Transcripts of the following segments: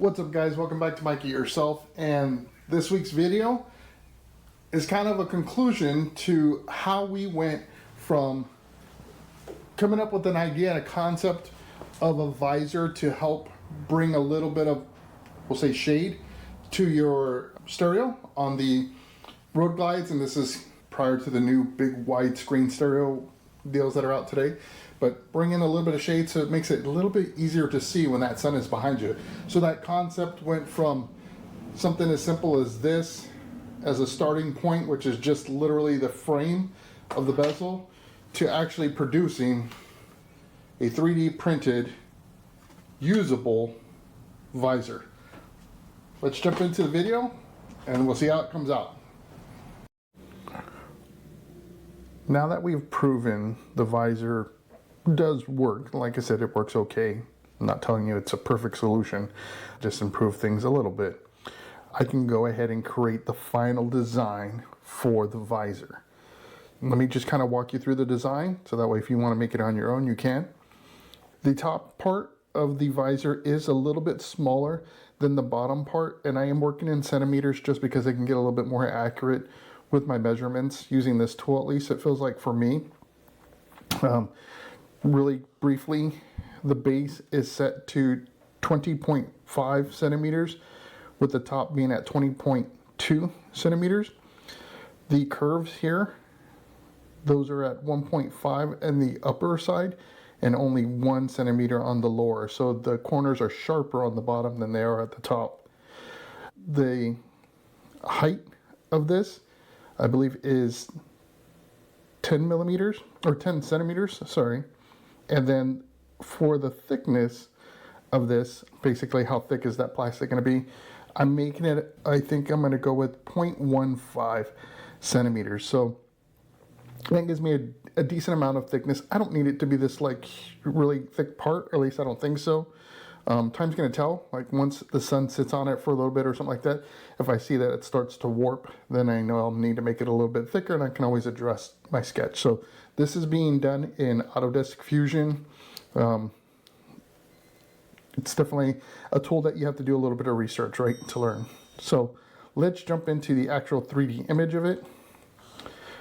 What's up, guys? Welcome back to Mikey Yourself, and this week's video is kind of a conclusion to how we went from coming up with an idea and a concept of a visor to help bring a little bit of, we'll say, shade to your stereo on the Road Glides. And this is prior to the new big widescreen stereo deals that are out today, but bring in a little bit of shade so it makes it a little bit easier to see when that sun is behind you. So that concept went from something as simple as this as a starting point, which is just literally the frame of the bezel, to actually producing a 3D printed usable visor. Let's jump into the video and we'll see how it comes out. Now that we've proven the visor does work, like I said, it works okay. I'm not telling you it's a perfect solution, just improve things a little bit. I can go ahead and create the final design for the visor. Let me just kind of walk you through the design, so that way if you want to make it on your own, you can. The top part of the visor is a little bit smaller than the bottom part, and I am working in centimeters just because I can get a little bit more accurate with my measurements using this tool, at least it feels like for me. Really briefly, the base is set to 20.5 centimeters with the top being at 20.2 centimeters. The curves here, those are at 1.5 in the upper side and only 1 centimeter on the lower. So the corners are sharper on the bottom than they are at the top. The height of this, I believe, is 10 millimeters or 10 centimeters, sorry. And then for the thickness of this, basically how thick is that plastic going to be, I'm making it, I think I'm going to go with 0.15 centimeters. So that gives me a decent amount of thickness. I don't need it to be this like really thick part, or at least I don't think so. Time's going to tell, like once the sun sits on it for a little bit or something like that, if I see that it starts to warp, then I know I'll need to make it a little bit thicker, and I can always adjust my sketch. So this is being done in Autodesk Fusion. It's definitely a tool that you have to do a little bit of research, right, to learn. So let's jump into the actual 3D image of it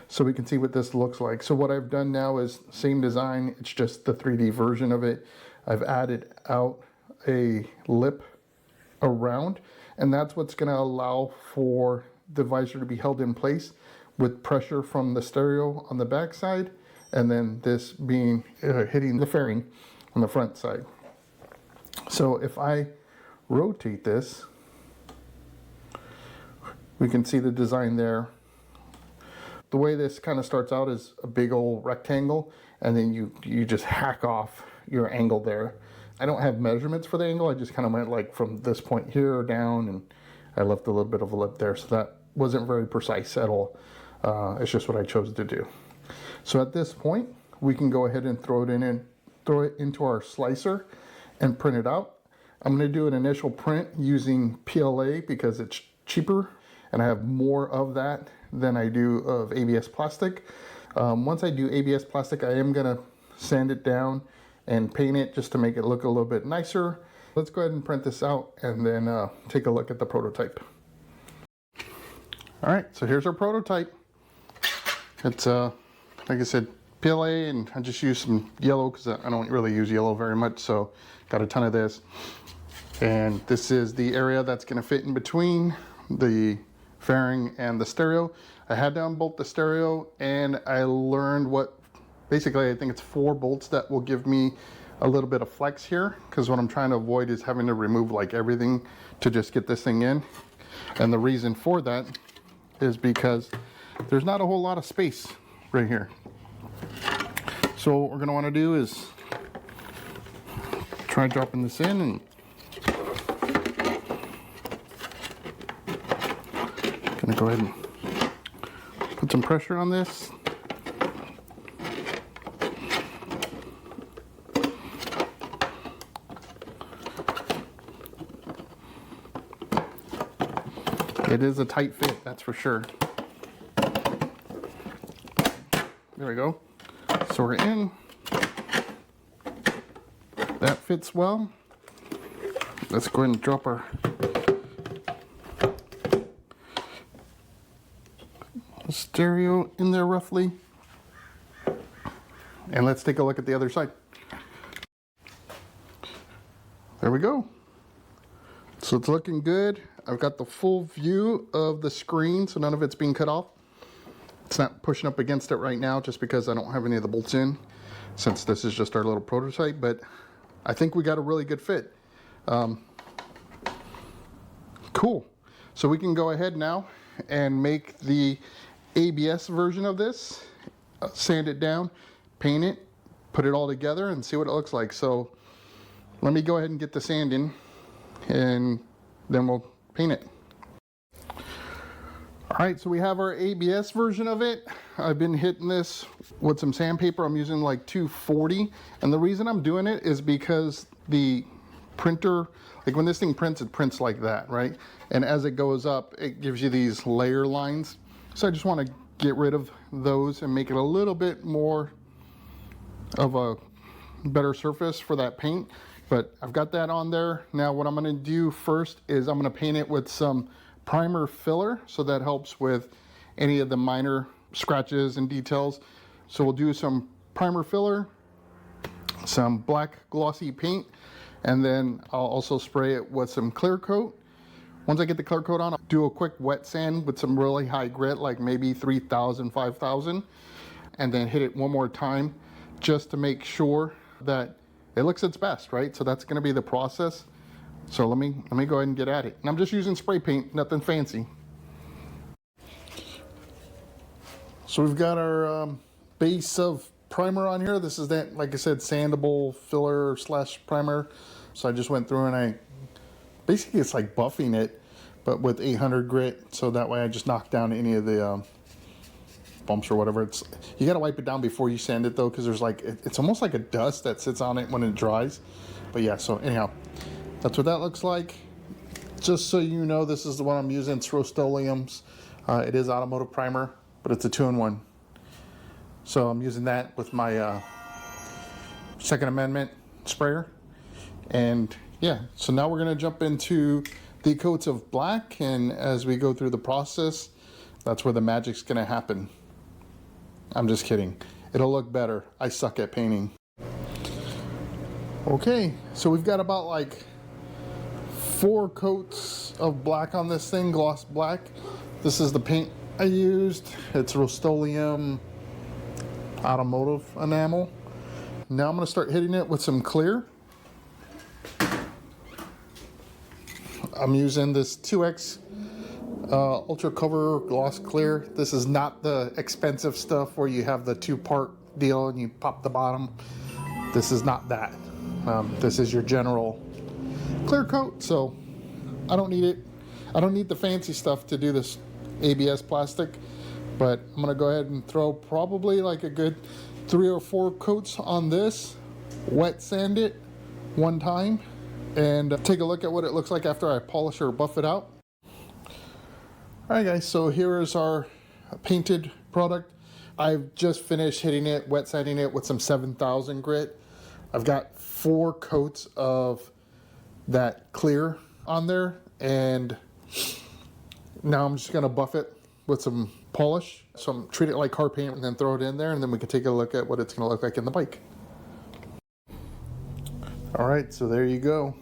so we can see what this looks like. So what I've done now is same design, it's just the 3D version of it. I've added out a lip around, and that's what's going to allow for the visor to be held in place with pressure from the stereo on the back side, and then this being hitting the fairing on the front side. So if I rotate this, we can see the design there. The way this kind of starts out is a big old rectangle, and then you just hack off your angle there. I don't have measurements for the angle, I just kind of went like from this point here down, and I left a little bit of a lip there, so that wasn't very precise at all. It's just what I chose to do. So at this point, we can go ahead and throw it into our slicer and print it out. I'm going to do an initial print using PLA because it's cheaper, and I have more of that than I do of ABS plastic. Once I do ABS plastic, I am going to sand it down and paint it just to make it look a little bit nicer. Let's go ahead and print this out and then take a look at the prototype. All right, so here's our prototype. It's like I said, PLA, and I just use some yellow because I don't really use yellow very much, so got a ton of this. And this is the area that's going to fit in between the fairing and the stereo. I had to unbolt the stereo, and I learned what, basically I think it's 4 bolts that will give me a little bit of flex here, because what I'm trying to avoid is having to remove like everything to just get this thing in. And the reason for that is because there's not a whole lot of space right here. So what we're going to want to do is try dropping this in, and going to go ahead and put some pressure on this. It is a tight fit, that's for sure. There we go. So we're in. That fits well. let's go ahead and drop our stereo in there roughly. And let's take a look at the other side. There we go. So it's looking good. I've got the full view of the screen, so none of it's being cut off. It's not pushing up against it right now just because I don't have any of the bolts in, since this is just our little prototype, but I think we got a really good fit. Cool. So we can go ahead now and make the ABS version of this, sand it down, paint it, put it all together, and see what it looks like. So let me go ahead and get the sand in, and then we'll paint it. All right, so we have our ABS version of it. I've been hitting this with some sandpaper. I'm using like 240, and the reason I'm doing it is because the printer, like when this thing prints, it prints like that, right? And as it goes up, it gives you these layer lines. So I just want to get rid of those and make it a little bit more of a better surface for that paint. But I've got that on there. Now what I'm going to do first is I'm going to paint it with some primer filler, so that helps with any of the minor scratches and details. So we'll do some primer filler, some black glossy paint, and then I'll also spray it with some clear coat. Once I get the clear coat on, I'll do a quick wet sand with some really high grit, like maybe 3,000, 5,000, and then hit it one more time just to make sure that it looks its best, right? So that's going to be the process. So let me go ahead and get at it. And I'm just using spray paint, nothing fancy. So we've got our base of primer on here. This is that, like I said, sandable filler / primer. So I just went through and basically it's like buffing it, but with 800 grit. So that way I just knock down any of the bumps or whatever. You got to wipe it down before you sand it though, because there's like, it's almost like a dust that sits on it when it dries. But yeah, so anyhow, that's what that looks like. Just so you know, this is the one I'm using. It's Rust-Oleum's. It is automotive primer, but it's a 2-in-1. So I'm using that with my Second Amendment sprayer. And yeah, so now we're going to jump into the coats of black. And as we go through the process, that's where the magic's going to happen. I'm just kidding. It'll look better. I suck at painting. Okay, so we've got about like 4 coats of black on this thing, gloss black. This is the paint I used. It's Rust-Oleum automotive enamel. Now I'm going to start hitting it with some clear. I'm using this 2X Ultra Cover Gloss Clear. This is not the expensive stuff where you have the 2-part deal and you pop the bottom. This is not that. This is your general clear coat, so I don't need it. I don't need the fancy stuff to do this ABS plastic, but I'm gonna go ahead and throw probably like a good 3 or 4 coats on this, wet sand it one time, and take a look at what it looks like after I polish or buff it out. All right guys, so here is our painted product. I've just finished hitting it, wet sanding it with some 7,000 grit. I've got 4 coats of that clear on there, and now I'm just gonna buff it with some polish. So I'm treat it like car paint and then throw it in there, and then we can take a look at what it's gonna look like in the bike. All right, so there you go.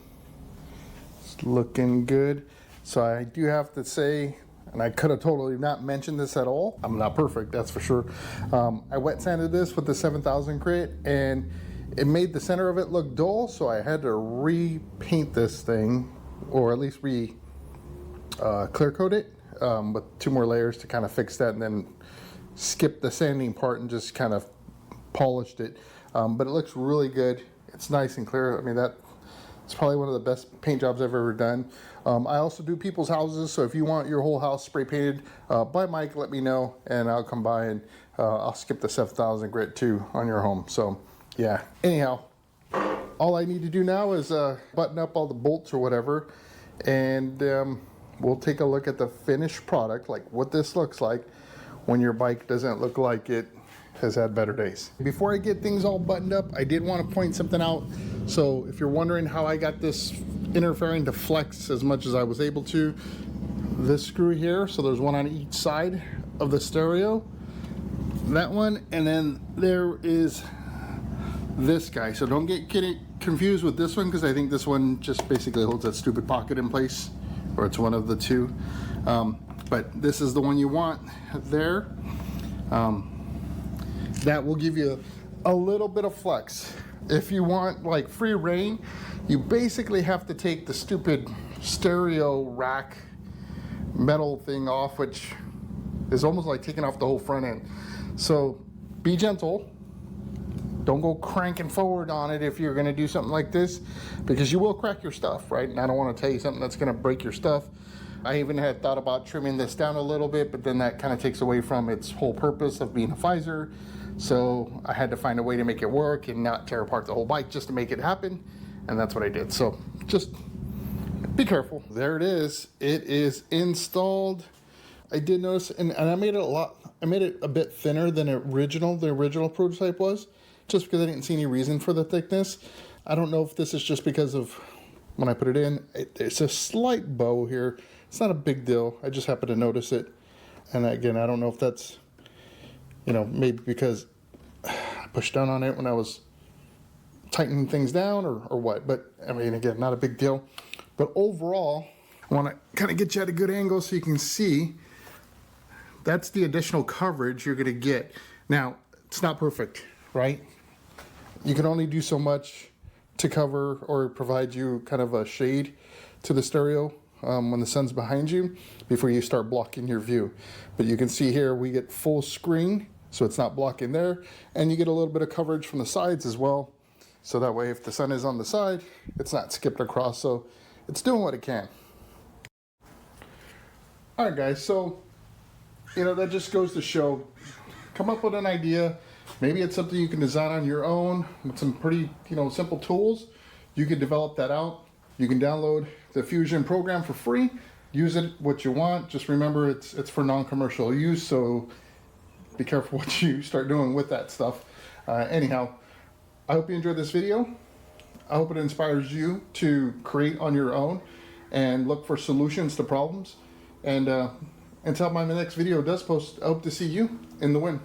It's looking good. So I do have to say, and I could have totally not mentioned this at all. I'm not perfect, that's for sure. I wet sanded this with the 7,000 grit, and it made the center of it look dull, so I had to repaint this thing, or at least clear coat it with 2 more layers to kind of fix that, and then skip the sanding part and just kind of polished it. But it looks really good. It's nice and clear. I mean, it's probably one of the best paint jobs I've ever done. I also do people's houses, so if you want your whole house spray painted by Mike, let me know, and I'll come by and I'll skip the 7,000 grit too on your home. So yeah, anyhow, all I need to do now is button up all the bolts or whatever, and we'll take a look at the finished product, like what this looks like when your bike doesn't look like it has had better days. Before I get things all buttoned up, I did want to point something out. So if you're wondering how I got this inner fairing to flex as much as I was able to, this screw here, so there's one on each side of the stereo, that one, and then there is this guy. So don't get confused with this one, because I think this one just basically holds that stupid pocket in place, or it's one of the two. But this is the one you want there. That will give you a little bit of flex. If you want like free reign, you basically have to take the stupid stereo rack metal thing off, which is almost like taking off the whole front end. So be gentle. Don't go cranking forward on it if you're going to do something like this, because you will crack your stuff, right? And I don't want to tell you something that's going to break your stuff. I even had thought about trimming this down a little bit, but then that kind of takes away from its whole purpose of being a visor. So I had to find a way to make it work and not tear apart the whole bike just to make it happen. And that's what I did. So just be careful. There it is. It is installed. I did notice, and I made it a bit thinner than the original prototype was, just because I didn't see any reason for the thickness. I don't know if this is just because of when I put it in. It's a slight bow here. It's not a big deal. I just happened to notice it. And again, I don't know if that's, maybe because I pushed down on it when I was tightening things down or what. But I mean, again, not a big deal. But overall, I want to kind of get you at a good angle so you can see that's the additional coverage you're going to get. Now, it's not perfect, right? You can only do so much to cover or provide you kind of a shade to the stereo when the sun's behind you before you start blocking your view. But you can see here we get full screen, so it's not blocking there, and you get a little bit of coverage from the sides as well, so that way if the sun is on the side, it's not skipped across, so it's doing what it can. Alright guys, so that just goes to show, come up with an idea. Maybe it's something you can design on your own with some pretty simple tools. You can develop that out. You can download the Fusion program for free, use it what you want. Just remember it's for non-commercial use, so be careful what you start doing with that stuff. Anyhow, I hope you enjoyed this video. I hope it inspires you to create on your own and look for solutions to problems. And until my next video does post, I hope to see you in the win.